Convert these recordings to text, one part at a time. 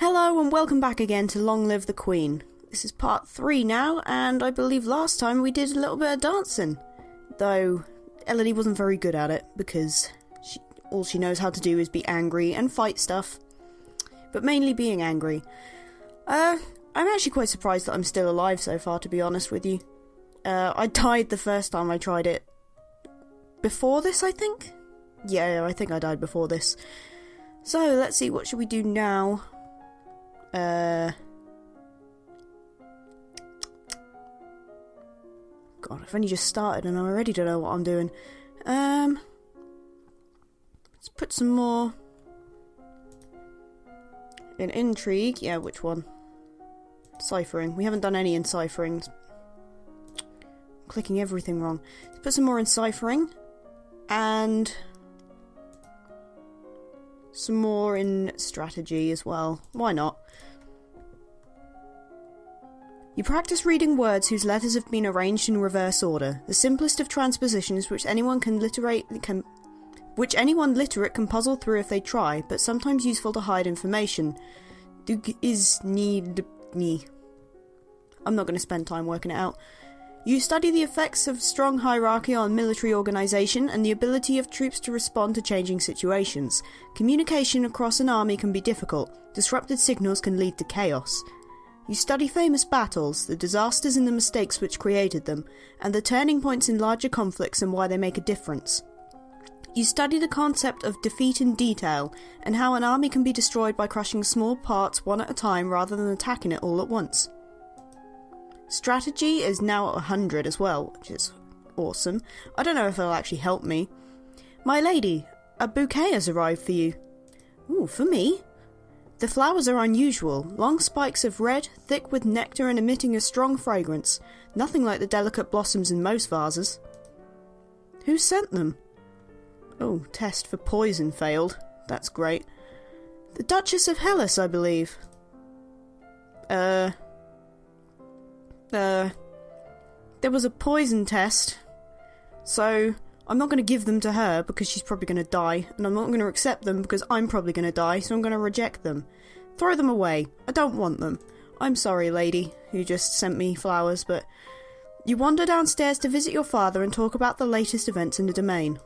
Hello and welcome back again to Long Live the Queen. This is part 3 now, and I believe last time we did a little bit of dancing. Though, Elodie wasn't very good at it, because all she knows how to do is be angry and fight stuff. But mainly being angry. I'm actually quite surprised that I'm still alive so far, to be honest with you. I died the first time I tried it. Before this, I think? Yeah, I think I died before this. So, let's see, what should we do now? God, I've only just started and I already don't know what I'm doing. Let's put some more in intrigue. Yeah, which one? Ciphering. We haven't done any in ciphering. Clicking everything wrong. Let's put some more in ciphering. And some more in strategy as well. Why not? You practice reading words whose letters have been arranged in reverse order, the simplest of transpositions which anyone literate can puzzle through if they try, but sometimes useful to hide information. I'm not going to spend time working it out. You study the effects of strong hierarchy on military organisation and the ability of troops to respond to changing situations. Communication across an army can be difficult. Disrupted signals can lead to chaos. You study famous battles, the disasters and the mistakes which created them, and the turning points in larger conflicts and why they make a difference. You study the concept of defeat in detail, and how an army can be destroyed by crushing small parts one at a time rather than attacking it all at once. Strategy is now at 100 as well, which is awesome. I don't know if it'll actually help me. My lady, a bouquet has arrived for you. Ooh, for me? The flowers are unusual, long spikes of red, thick with nectar and emitting a strong fragrance. Nothing like the delicate blossoms in most vases. Who sent them? Oh, test for poison failed. That's great. The Duchess of Hellas, I believe. There was a poison test, so I'm not going to give them to her because she's probably going to die, and I'm not going to accept them because I'm probably going to die, so I'm going to reject them. Throw them away. I don't want them. I'm sorry, lady, who just sent me flowers, but you wander downstairs to visit your father and talk about the latest events in the domain.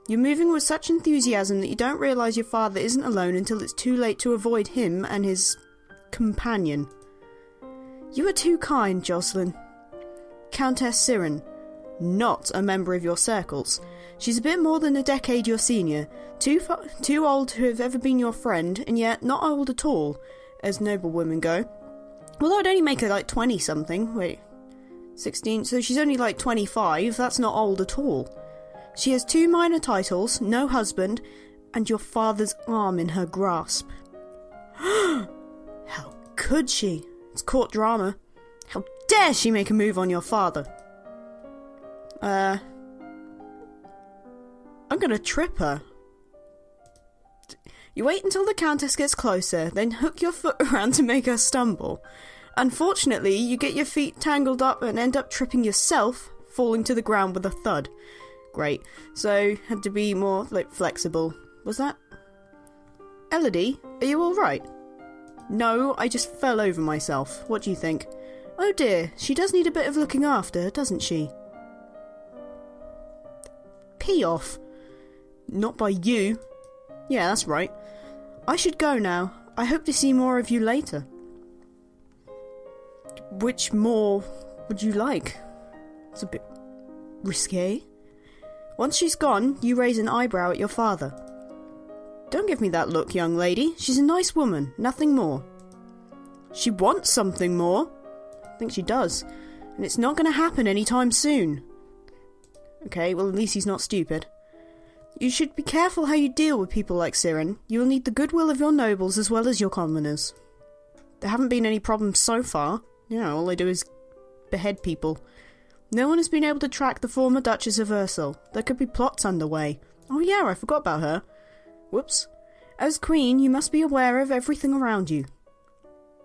You're moving with such enthusiasm that you don't realise your father isn't alone until it's too late to avoid him and his companion. You are too kind, Jocelyn. Countess Siren. Not a member of your circles. She's a bit more than a decade your senior, too old to have ever been your friend, and yet not old at all, as noble women go. Although I'd only make her like 20-something. Wait, 16, so she's only like 25, that's not old at all. She has 2 minor titles, no husband, and your father's arm in her grasp. How could she? It's court drama. How dare she make a move on your father? I'm gonna trip her. You wait until the Countess gets closer, then hook your foot around to make her stumble. Unfortunately, you get your feet tangled up and end up tripping yourself, falling to the ground with a thud. Great. So, had to be more, flexible. Was that? Elodie, are you alright? No, I just fell over myself. What do you think? Oh dear, she does need a bit of looking after, doesn't she? Pee off. Not by you. Yeah, that's right. I should go now. I hope to see more of you later. Which more would you like? It's a bit risque. Once she's gone, you raise an eyebrow at your father. Don't give me that look, young lady. She's a nice woman, nothing more. She wants something more. I think she does. And it's not going to happen anytime soon. Okay, well at least he's not stupid. You should be careful how you deal with people like Siren. You will need the goodwill of your nobles as well as your commoners. There haven't been any problems so far. All they do is behead people. No one has been able to track the former Duchess of Ursel. There could be plots underway. Oh yeah, I forgot about her. Whoops. As Queen, you must be aware of everything around you.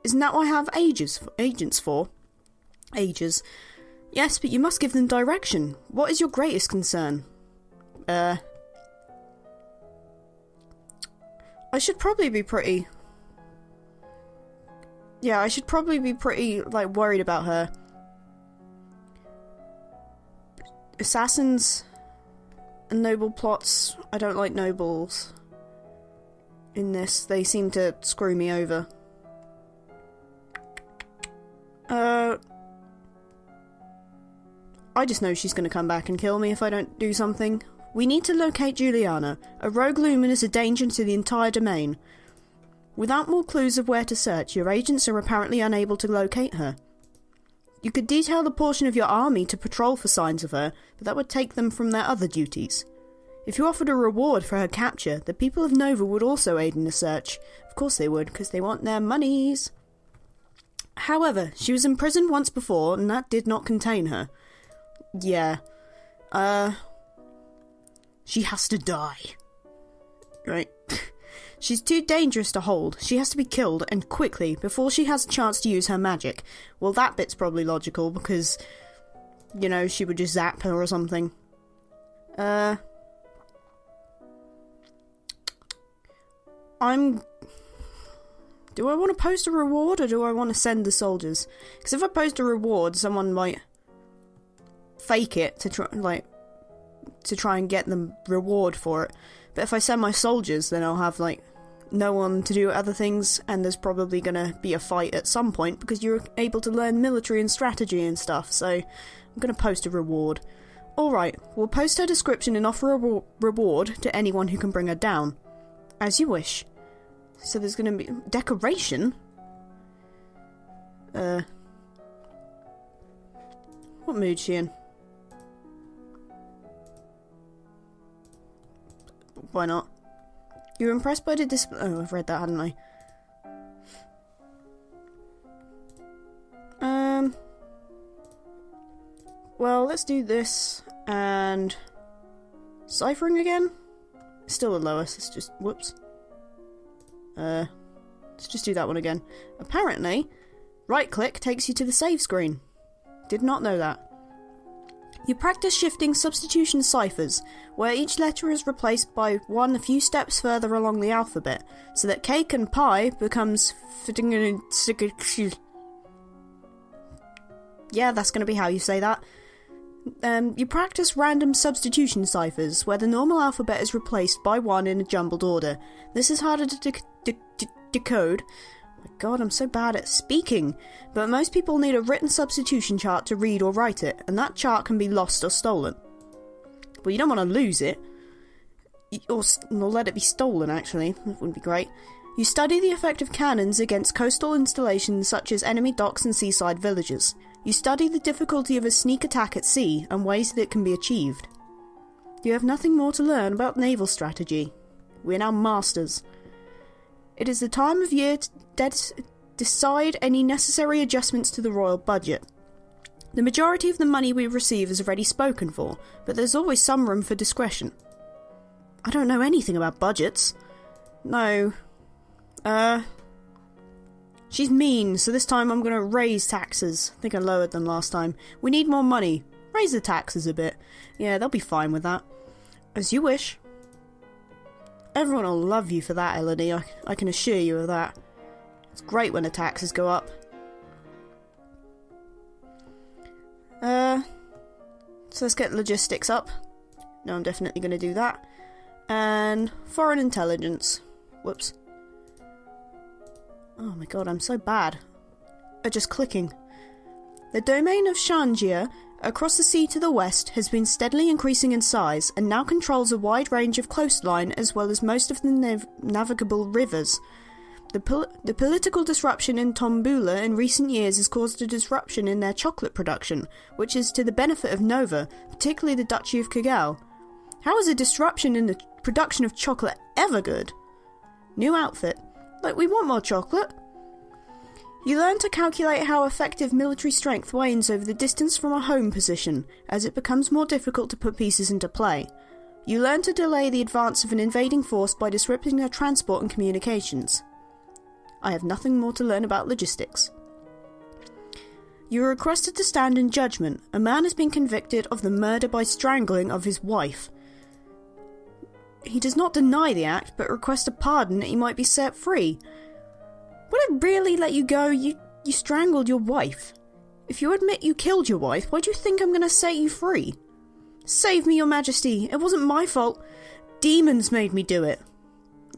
Isn't that what I have agents for? Ages. Yes, but you must give them direction. What is your greatest concern? I should probably be pretty Yeah, I should probably be pretty, like, worried about her. Assassins and noble plots. I don't like nobles in this. They seem to screw me over. I just know she's going to come back and kill me if I don't do something. We need to locate Juliana. A rogue lumen is a danger to the entire domain. Without more clues of where to search, your agents are apparently unable to locate her. You could detail a portion of your army to patrol for signs of her, but that would take them from their other duties. If you offered a reward for her capture, the people of Nova would also aid in the search. Of course they would, because they want their monies. However, she was imprisoned once before, and that did not contain her. Yeah. She has to die. Right. She's too dangerous to hold. She has to be killed, and quickly, before she has a chance to use her magic. Well, that bit's probably logical, because, you know, she would just zap her or something. Do I want to post a reward, or do I want to send the soldiers? Because if I post a reward, someone might fake it to try and get the reward for it. But if I send my soldiers, then I'll have, like, no one to do other things, and there's probably gonna be a fight at some point, because you're able to learn military and strategy and stuff, so I'm gonna post a reward. Alright, we'll post her description and offer a reward to anyone who can bring her down. As you wish. So there's gonna be... decoration? What mood's she in? Why not? You're impressed by the display... Oh, I've read that, hadn't I? Well, let's do this, and... ciphering again? Still the lowest, it's just... whoops. Let's just do that one again. Apparently, right-click takes you to the save screen. Did not know that. You practice shifting substitution ciphers, where each letter is replaced by one a few steps further along the alphabet, so that cake and pie becomes... Yeah, that's going to be how you say that. You practice random substitution ciphers, where the normal alphabet is replaced by one in a jumbled order. This is harder to decode. Oh my god, I'm so bad at speaking. But most people need a written substitution chart to read or write it, and that chart can be lost or stolen. Well, you don't want to lose it. Or let it be stolen, actually. That wouldn't be great. You study the effect of cannons against coastal installations such as enemy docks and seaside villages. You study the difficulty of a sneak attack at sea and ways that it can be achieved. You have nothing more to learn about naval strategy. We are now masters. It is the time of year to decide any necessary adjustments to the royal budget. The majority of the money we receive is already spoken for, but there's always some room for discretion. I don't know anything about budgets. No. She's mean, so this time I'm gonna raise taxes. I think I lowered them last time. We need more money. Raise the taxes a bit. Yeah, they'll be fine with that. As you wish. Everyone will love you for that, Elodie. I can assure you of that. It's great when the taxes go up. So let's get logistics up. No, I'm definitely going to do that. And foreign intelligence. Whoops. Oh my god, I'm so bad at just clicking. The domain of Shanjia, across the sea to the west, has been steadily increasing in size and now controls a wide range of coastline as well as most of the navigable rivers. The political disruption in Tombula in recent years has caused a disruption in their chocolate production, which is to the benefit of Nova, particularly the Duchy of Kagao. How is a disruption in the production of chocolate ever good? New outfit. Like, we want more chocolate. You learn to calculate how effective military strength wanes over the distance from a home position, as it becomes more difficult to put pieces into play. You learn to delay the advance of an invading force by disrupting their transport and communications. I have nothing more to learn about logistics. You are requested to stand in judgment. A man has been convicted of the murder by strangling of his wife. He does not deny the act, but requests a pardon that he might be set free. Would I really let you go? You strangled your wife. If you admit you killed your wife, why do you think I'm gonna set you free? Save me, your majesty. It wasn't my fault. Demons made me do it.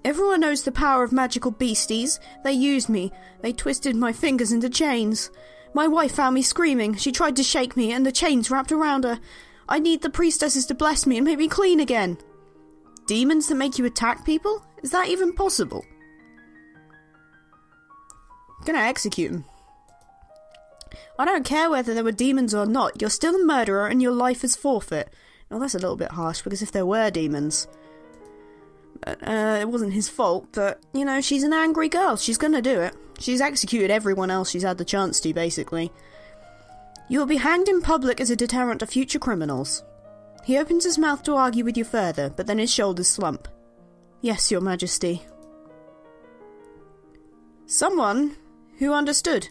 Everyone knows the power of magical beasties. They used me. They twisted my fingers into chains. My wife found me screaming. She tried to shake me, and the chains wrapped around her. I need the priestesses to bless me and make me clean again. Demons that make you attack people? Is that even possible? I'm gonna execute him. I don't care whether there were demons or not. You're still a murderer and your life is forfeit. Well, that's a little bit harsh, because if there were demons... it wasn't his fault, but, you know, she's an angry girl. She's gonna do it. She's executed everyone else she's had the chance to, basically. You will be hanged in public as a deterrent to future criminals. He opens his mouth to argue with you further, but then his shoulders slump. Yes, your majesty. Someone who understood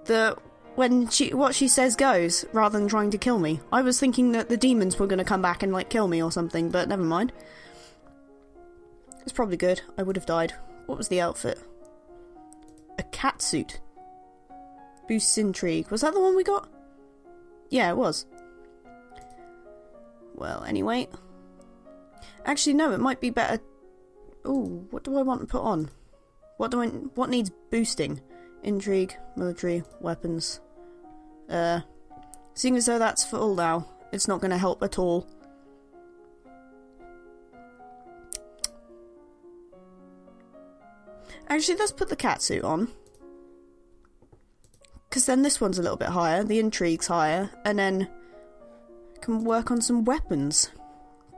that what she says goes, rather than trying to kill me. I was thinking that the demons were going to come back and, like, kill me or something, but never mind. It's probably good. I would have died. What was the outfit? A cat suit. Boosts intrigue. Was that the one we got? Yeah, it was. Well, anyway. Actually, no, it might be better... Ooh, what do I want to put on? What needs boosting? Intrigue, military, weapons. Seeing as though that's full now, it's not going to help at all. Actually, let's put the catsuit on. Because then this one's a little bit higher, the intrigue's higher, and then I can work on some weapons.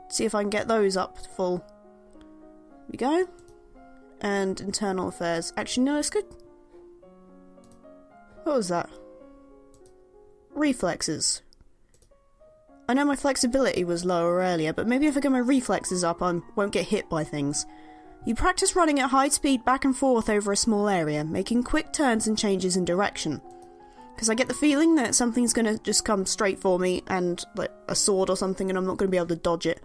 See if I can get those up to full. There we go. And internal affairs. Actually, no, it's good. What was that? Reflexes. I know my flexibility was lower earlier, but maybe if I get my reflexes up, I won't get hit by things. You practice running at high speed back and forth over a small area, making quick turns and changes in direction. Because I get the feeling that something's going to just come straight for me, and like a sword or something, and I'm not going to be able to dodge it.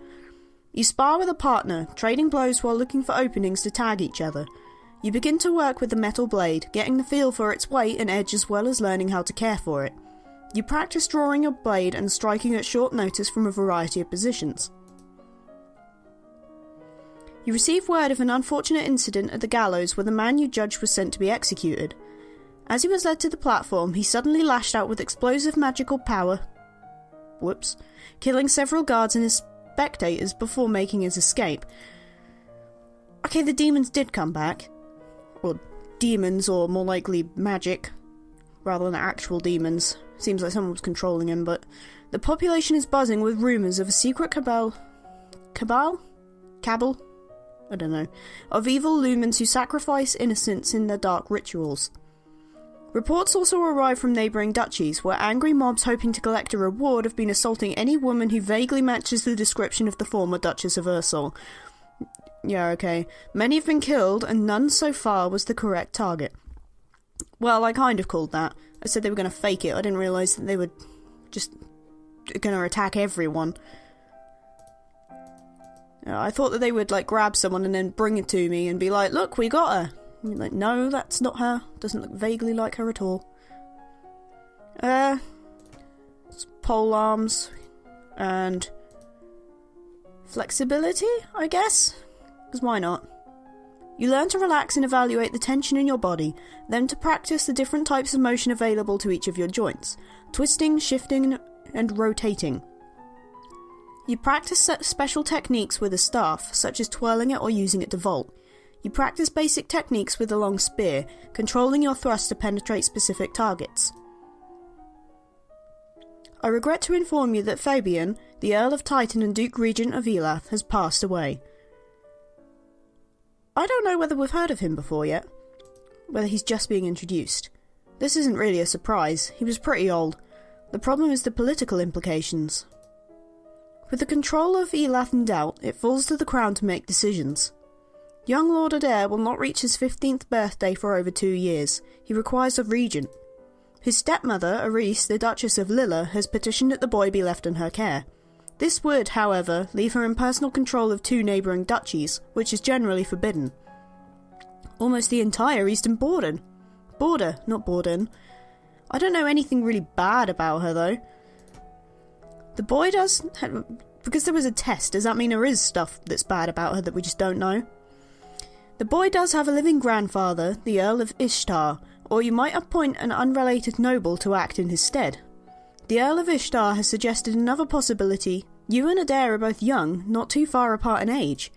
You spar with a partner, trading blows while looking for openings to tag each other. You begin to work with the metal blade, getting the feel for its weight and edge as well as learning how to care for it. You practice drawing your blade and striking at short notice from a variety of positions. You receive word of an unfortunate incident at the gallows where the man you judged was sent to be executed. As he was led to the platform, he suddenly lashed out with explosive magical power, killing several guards and his spectators before making his escape. Okay, the demons did come back. Or demons, or more likely magic, rather than actual demons. Seems like someone was controlling him, but the population is buzzing with rumours of a secret cabal? I don't know. Of evil lumens who sacrifice innocents in their dark rituals. Reports also arrive from neighbouring duchies, where angry mobs hoping to collect a reward have been assaulting any woman who vaguely matches the description of the former Duchess of Ursel. Yeah, okay. Many have been killed, and none so far was the correct target. Well, I kind of called that. I said they were going to fake it. I didn't realise that they were just going to attack everyone. I thought that they would, like, grab someone and then bring it to me and be like, look, we got her. And be like, no, that's not her. Doesn't look vaguely like her at all. Pole arms. And flexibility, I guess? Because why not? You learn to relax and evaluate the tension in your body, then to practice the different types of motion available to each of your joints. Twisting, shifting, and rotating. You practice special techniques with a staff, such as twirling it or using it to vault. You practice basic techniques with a long spear, controlling your thrust to penetrate specific targets. I regret to inform you that Fabian, the Earl of Titan and Duke Regent of Elath, has passed away. I don't know whether we've heard of him before yet. Whether he's just being introduced. This isn't really a surprise. He was pretty old. The problem is the political implications. With the control of Elath in doubt, it falls to the Crown to make decisions. Young Lord Adair will not reach his 15th birthday for over 2 years. He requires a regent. His stepmother, Aris, the Duchess of Lilla, has petitioned that the boy be left in her care. This would, however, leave her in personal control of 2 neighbouring duchies, which is generally forbidden. Almost the entire eastern border. Not Borden. I don't know anything really bad about her, though. The boy does... Because there was a test, does that mean there is stuff that's bad about her that we just don't know? The boy does have a living grandfather, the Earl of Ishtar, or you might appoint an unrelated noble to act in his stead. The Earl of Ishtar has suggested another possibility. You and Adair are both young, not too far apart in age.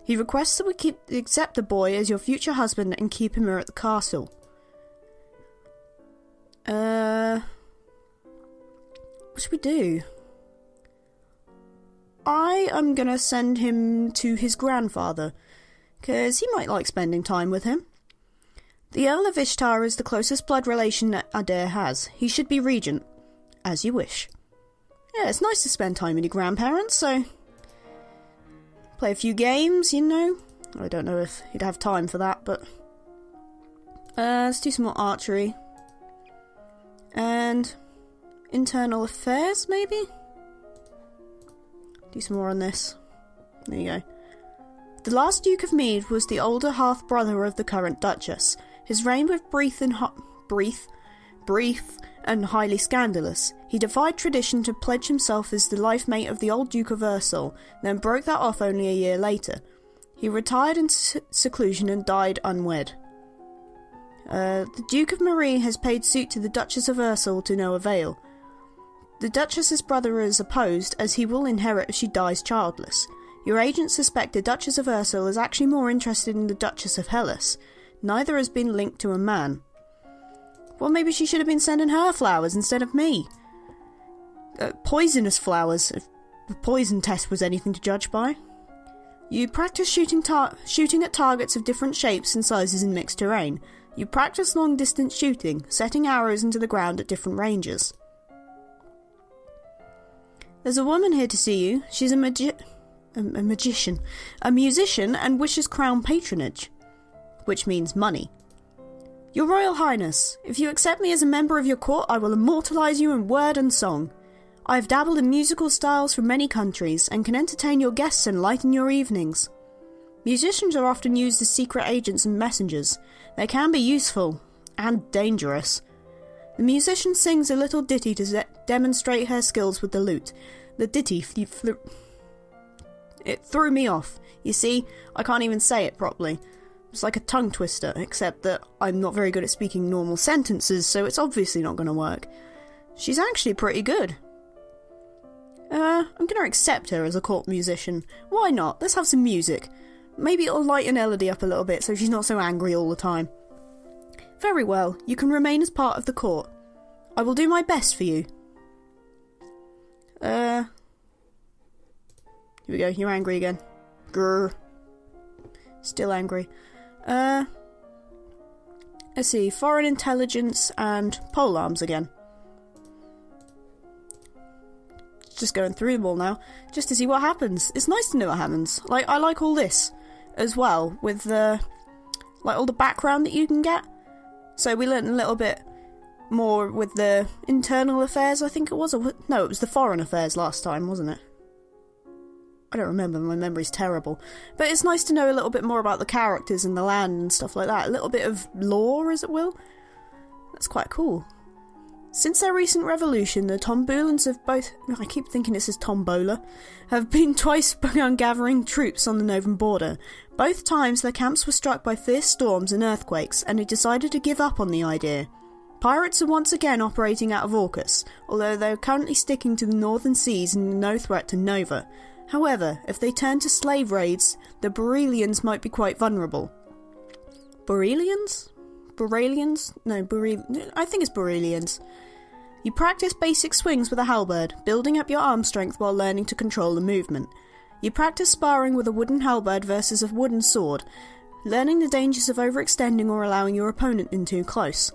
He requests that we accept the boy as your future husband and keep him here at the castle. What should we do? I am gonna send him to his grandfather, because he might like spending time with him. The Earl of Ishtar is the closest blood relation that Adair has. He should be regent. As you wish. Yeah, it's nice to spend time with your grandparents, so... Play a few games, you know. I don't know if he'd have time for that, but... let's do some more archery. And... internal affairs, maybe? Do some more on this. There you go. The last Duke of Mead was the older half-brother of the current Duchess. His reign was brief and highly scandalous. He defied tradition to pledge himself as the life mate of the old Duke of Ursel, then broke that off only a year later. He retired in seclusion and died unwed. The Duke of Marie has paid suit to the Duchess of Ursel to no avail. The Duchess's brother is opposed, as he will inherit if she dies childless. Your agents suspect the Duchess of Ursel is actually more interested in the Duchess of Hellas. Neither has been linked to a man. Well, maybe she should have been sending her flowers instead of me. Poisonous flowers, if the poison test was anything to judge by. You practice shooting at targets of different shapes and sizes in mixed terrain. You practice long-distance shooting, setting arrows into the ground at different ranges. There's a woman here to see you. She's a magician, a musician, and wishes crown patronage, which means money. Your Royal Highness, if you accept me as a member of your court, I will immortalise you in word and song. I have dabbled in musical styles from many countries, and can entertain your guests and lighten your evenings. Musicians are often used as secret agents and messengers. They can be useful, and dangerous. The musician sings a little ditty to demonstrate her skills with the lute. The ditty it threw me off. You see, I can't even say it properly. It's like a tongue twister, except that I'm not very good at speaking normal sentences, so it's obviously not going to work. She's actually pretty good. I'm going to accept her as a court musician. Why not? Let's have some music. Maybe it'll lighten Elodie up a little bit so she's not so angry all the time. Very well, you can remain as part of the court. I will do my best for you. Here we go, you're angry again. Grrr. Still angry. Let's see, foreign intelligence and polearms again. Just going through them all now, just to see what happens. It's nice to know what happens. Like, I like all this as well, with the, like, all the background that you can get. So we learnt a little bit more with the internal affairs, I think it was. No, it was the foreign affairs last time, wasn't it? I don't remember, my memory's terrible. But it's nice to know a little bit more about the characters and the land and stuff like that. A little bit of lore, as it will. That's quite cool. Since their recent revolution, the Tombulans have both... I keep thinking it says Tombola. Have been twice begun gathering troops on the northern border. Both times their camps were struck by fierce storms and earthquakes, and they decided to give up on the idea. Pirates are once again operating out of Orcus, although they are currently sticking to the northern seas and no threat to Nova. However, if they turn to slave raids, the Borelians might be quite vulnerable. Borelians? Borelians? No, I think it's Borelians. You practice basic swings with a halberd, building up your arm strength while learning to control the movement. You practice sparring with a wooden halberd versus a wooden sword, learning the dangers of overextending or allowing your opponent in too close.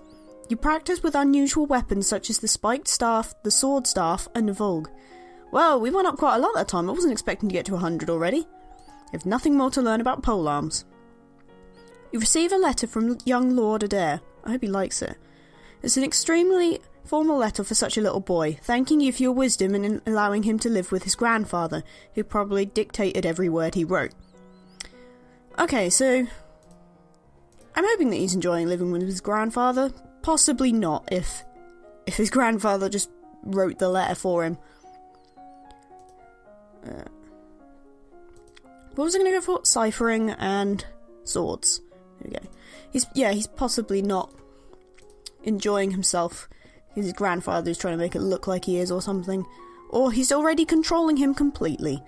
You practice with unusual weapons such as the spiked staff, the sword staff, and the vogue. Well, we went up quite a lot that time. I wasn't expecting to get to 100 already. You have nothing more to learn about polearms. You receive a letter from young Lord Adair. I hope he likes it. It's an extremely formal letter for such a little boy, thanking you for your wisdom in allowing him to live with his grandfather, who probably dictated every word he wrote. Okay, so... I'm hoping that he's enjoying living with his grandfather. Possibly not, if his grandfather just wrote the letter for him. What was I going to go for? Ciphering and swords. There we go. He's possibly not enjoying himself. His grandfather's trying to make it look like he is or something. Or he's already controlling him completely.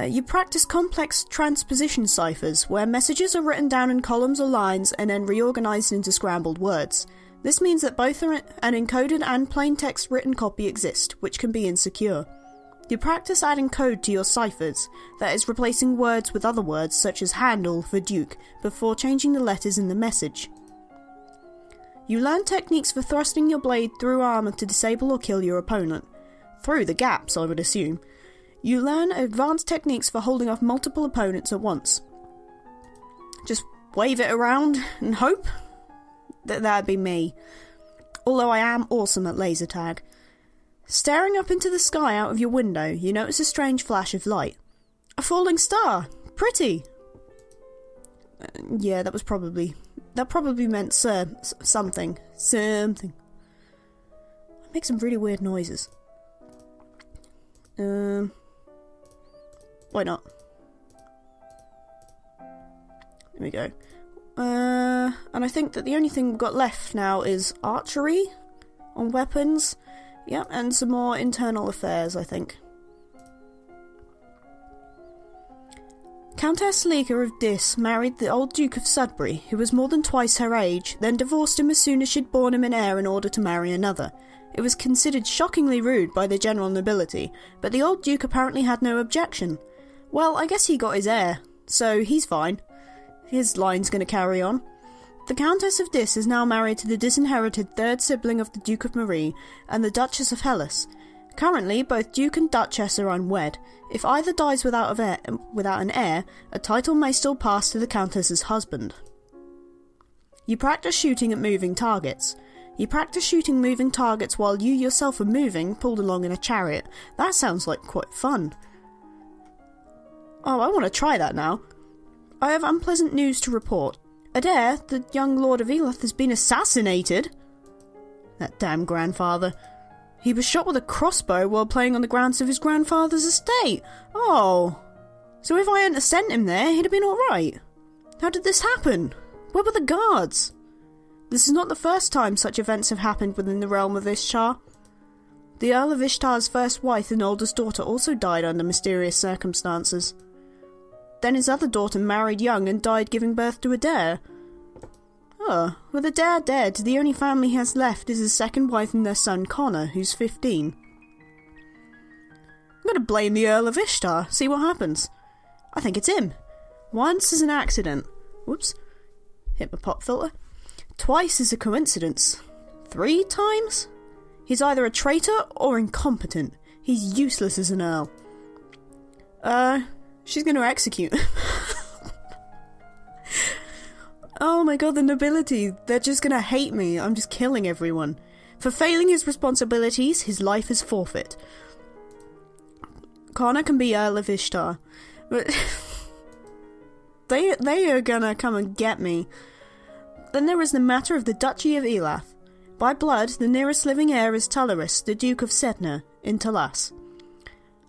You practice complex transposition ciphers, where messages are written down in columns or lines and then reorganised into scrambled words. This means that both an encoded and plain text written copy exist, which can be insecure. You practice adding code to your ciphers, that is, replacing words with other words such as handle for duke, before changing the letters in the message. You learn techniques for thrusting your blade through armour to disable or kill your opponent. Through the gaps, I would assume. You learn advanced techniques for holding off multiple opponents at once. Just wave it around and hope? That'd be me. Although I am awesome at laser tag. Staring up into the sky out of your window, you notice a strange flash of light. A falling star! Pretty! Yeah, that probably meant something. Something. I make some really weird noises. Why not? There we go. And I think that the only thing we've got left now is archery on weapons. Yep, and some more internal affairs, I think. Countess Lika of Dis married the old Duke of Sudbury, who was more than twice her age, then divorced him as soon as she'd borne him an heir in order to marry another. It was considered shockingly rude by the general nobility, but the old Duke apparently had no objection. Well, I guess he got his heir, so he's fine. His line's going to carry on. The Countess of Dis is now married to the disinherited third sibling of the Duke of Marie and the Duchess of Hellas. Currently, both Duke and Duchess are unwed. If either dies without an heir, a title may still pass to the Countess's husband. You practice shooting at moving targets. You practice shooting moving targets while you yourself are moving, pulled along in a chariot. That sounds like quite fun. Oh, I want to try that now. I have unpleasant news to report. Adair, the young Lord of Elath, has been assassinated. That damn grandfather. He was shot with a crossbow while playing on the grounds of his grandfather's estate. Oh. So if I hadn't sent him there, he'd have been alright. How did this happen? Where were the guards? This is not the first time such events have happened within the realm of Ishtar. The Earl of Ishtar's first wife and oldest daughter also died under mysterious circumstances. Then his other daughter married young and died giving birth to Adair. Oh, with Adair dead, the only family he has left is his second wife and their son Connor, who's 15. I'm going to blame the Earl of Ishtar, see what happens. I think it's him. Once is an accident. Whoops. Hit my pop filter. Twice is a coincidence. 3 times? He's either a traitor or incompetent. He's useless as an earl. She's going to execute. Oh my god, the nobility. They're just going to hate me. I'm just killing everyone. For failing his responsibilities, his life is forfeit. Connor can be Earl of Ishtar. But they are going to come and get me. Then there is the matter of the Duchy of Elath. By blood, the nearest living heir is Talaris, the Duke of Sedna, in Talas.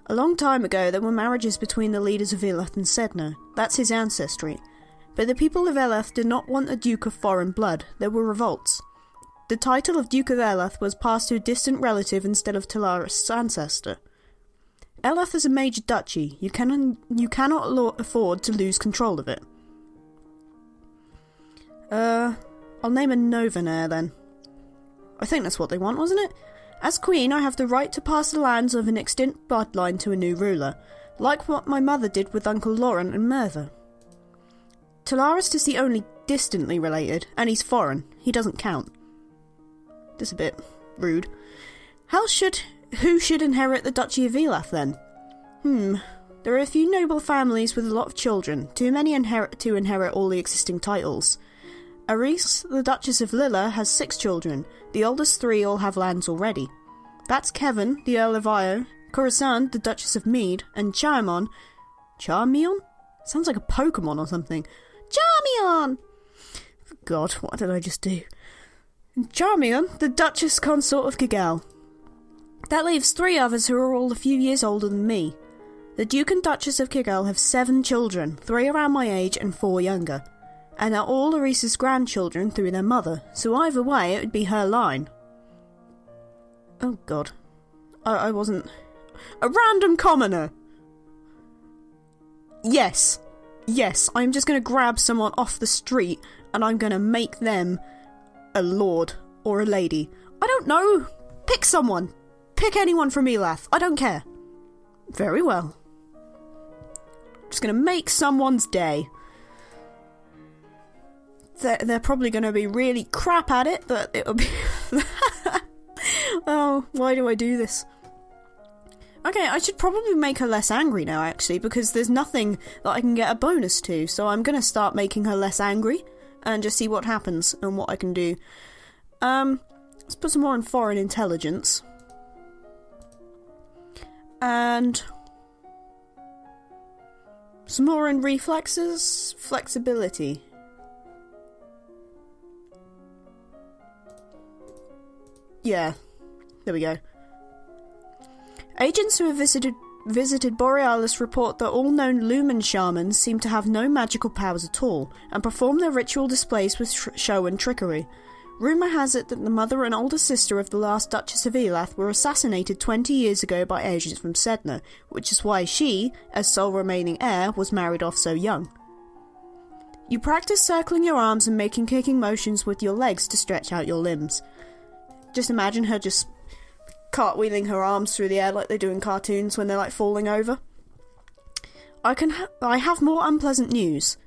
A long time ago, there were marriages between the leaders of Elath and Sedna. That's his ancestry. But the people of Elath did not want a duke of foreign blood. There were revolts. The title of Duke of Elath was passed to a distant relative instead of Talaris' ancestor. Elath is a major duchy. You cannot afford to lose control of it. I'll name a Novan heir then. I think that's what they want, wasn't it? As queen, I have the right to pass the lands of an extinct bloodline to a new ruler, like what my mother did with Uncle Lauren and Merthyr. Talaris is the only distantly related, and he's foreign. He doesn't count. That's a bit rude. Who should inherit the Duchy of Elath then? There are a few noble families with a lot of children, too many to inherit all the existing titles. Aris, the Duchess of Lilla, has 6 children. The oldest 3 all have lands already. That's Kevin, the Earl of Io, Coruscant, the Duchess of Mead, and Charmion? Sounds like a Pokemon or something. Charmion! God, what did I just do? Charmian, the Duchess Consort of Kigel. That leaves 3 others who are all a few years older than me. The Duke and Duchess of Kigel have 7 children, 3 around my age and 4 younger. And are all Arisa's grandchildren through their mother, so either way it would be her line. Oh God. I wasn't... A random commoner! Yes, I'm just going to grab someone off the street and I'm going to make them a lord or a lady. I don't know. Pick someone. Pick anyone from Elath. I don't care. Very well. Just going to make someone's day. They're probably going to be really crap at it, but it'll be... Oh, why do I do this? Okay, I should probably make her less angry now, actually, because there's nothing that I can get a bonus to, so I'm going to start making her less angry, and just see what happens, and what I can do. Let's put some more in foreign intelligence. And... some more in reflexes, flexibility. Yeah, there we go. Agents who have visited Borealis report that all known Lumen shamans seem to have no magical powers at all, and perform their ritual displays with show and trickery. Rumour has it that the mother and older sister of the last Duchess of Elath were assassinated 20 years ago by agents from Sedna, which is why she, as sole remaining heir, was married off so young. You practice circling your arms and making kicking motions with your legs to stretch out your limbs. Just imagine her just cartwheeling her arms through the air like they do in cartoons when they're like falling over. I have more unpleasant news.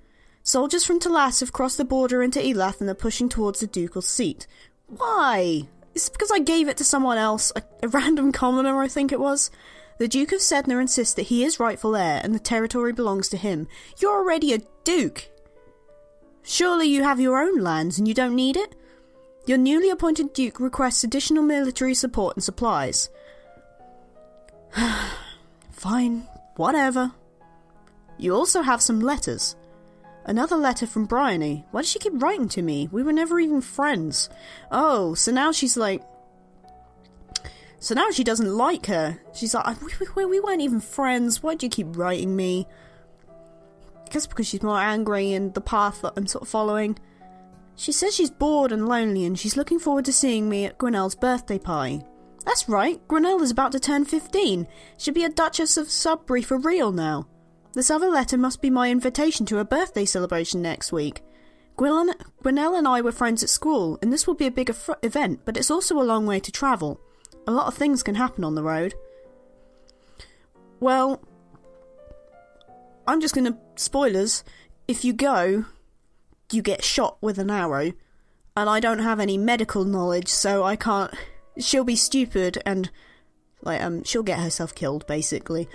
Soldiers from Talas have crossed the border into Elath and are pushing towards the ducal seat. Why? It's because I gave it to someone else, a random commoner I think it was. The Duke of Sedna insists that he is rightful heir and the territory belongs to him. You're already a duke. Surely you have your own lands and you don't need it? Your newly appointed Duke requests additional military support and supplies. Fine, whatever. You also have some letters. Another letter from Bryony. Why does she keep writing to me? We were never even friends. Oh, so now she's like... So now she doesn't like her. She's like, we weren't even friends. Why do you keep writing me? I guess because she's more angry and the path that I'm sort of following. She says she's bored and lonely and she's looking forward to seeing me at Grinnell's birthday party. That's right, Grinnell is about to turn 15. She'll be a Duchess of Sudbury for real now. This other letter must be my invitation to her birthday celebration next week. Grinnell and I were friends at school, and this will be a big event, but it's also a long way to travel. A lot of things can happen on the road. Well, I'm just gonna... Spoilers. If you go... you get shot with an arrow, and I don't have any medical knowledge, so I can't... She'll be stupid, and, like, she'll get herself killed, basically.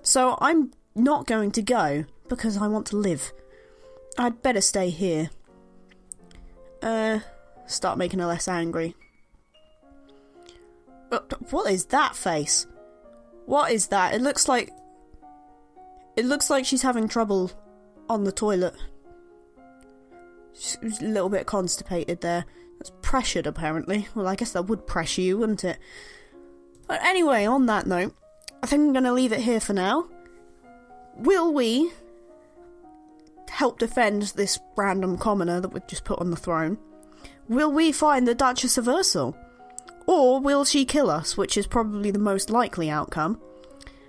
So I'm not going to go, because I want to live. I'd better stay here. Start making her less angry. What is that face? What is that? It looks like she's having trouble on the toilet. She's a little bit constipated there. That's pressured, apparently. Well, I guess that would pressure you, wouldn't it? But anyway, on that note, I think I'm going to leave it here for now. Will we help defend this random commoner that we've just put on the throne? Will we find the Duchess of Ursul? Or will she kill us, which is probably the most likely outcome?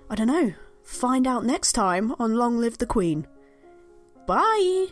I don't know. Find out next time on Long Live the Queen. Bye!